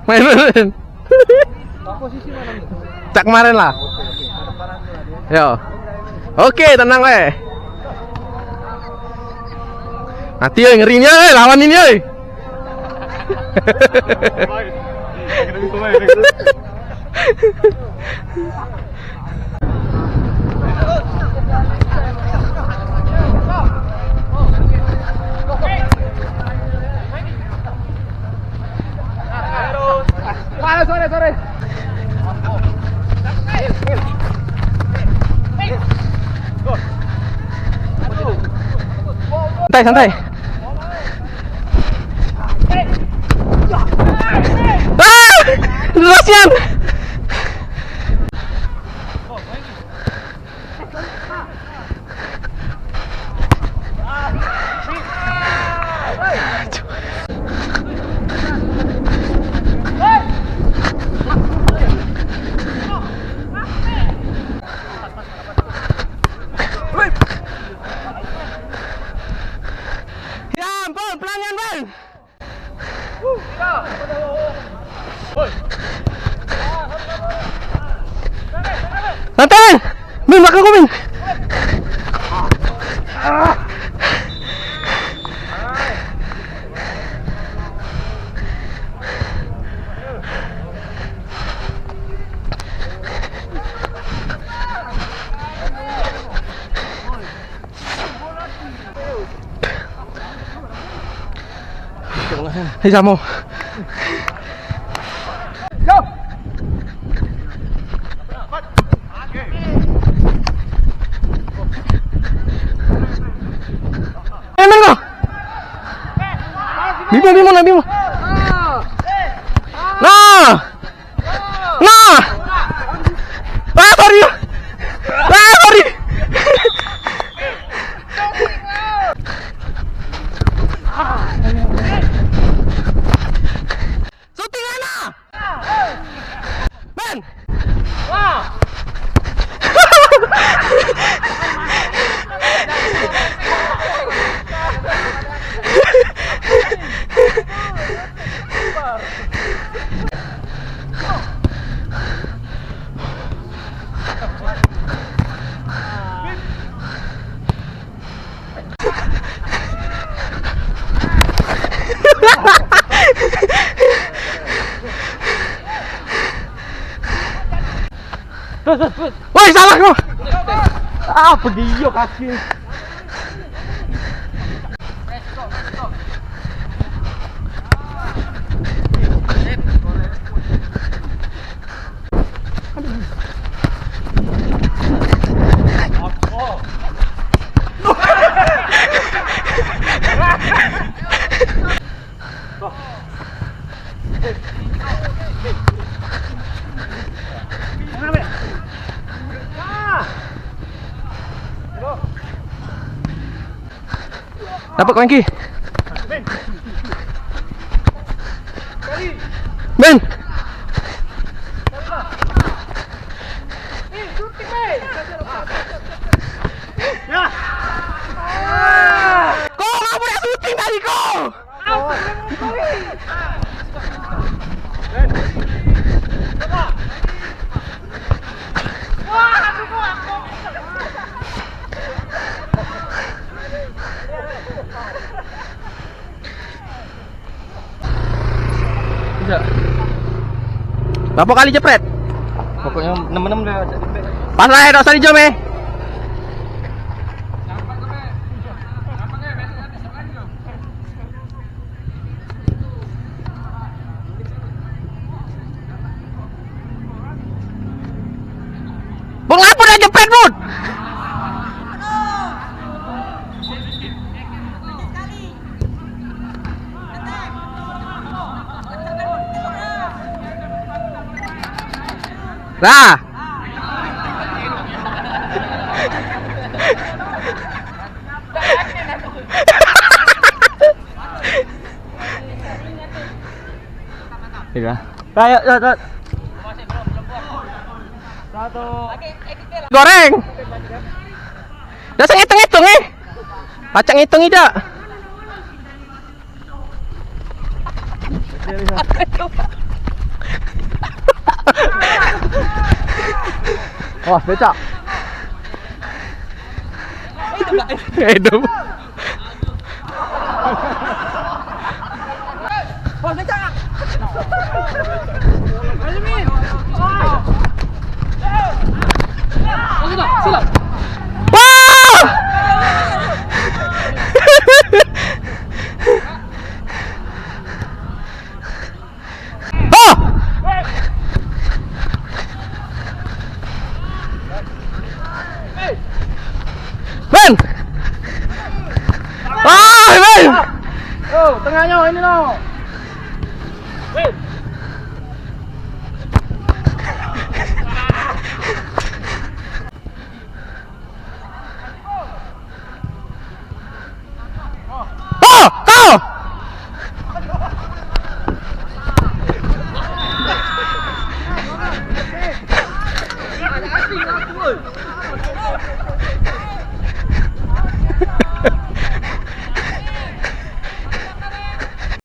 Main. Cak kemarin lah. Yo. Oke, tenang weh. Nanti ya ngerinya lawan ini ya. Sore. Santai. Luasian. Ya ampun, pelanggan bang. Santai, Min, belakangku Min. Hei Samo. Bimo. Nah. Sorry. Syuting mana? Ben. Wah. Woi, salah kau. Pergi kaki. Dapat Wengki. Ben. Kau nggak boleh syuting tadi kau. Berapa kali jepret? Pokoknya 6 dah. Pas lah, tak usah dijom Bung, apa dah jepret, Bud? Lah. Iya. Ayo. Satu. Goreng. Dah saya hitung-hitung Acak ngitung tidak? Wah, becak. Hidup. Wah, becak. Silap. Wah! Oh! Men! Ah, men! Oh, tengahnya ini loh.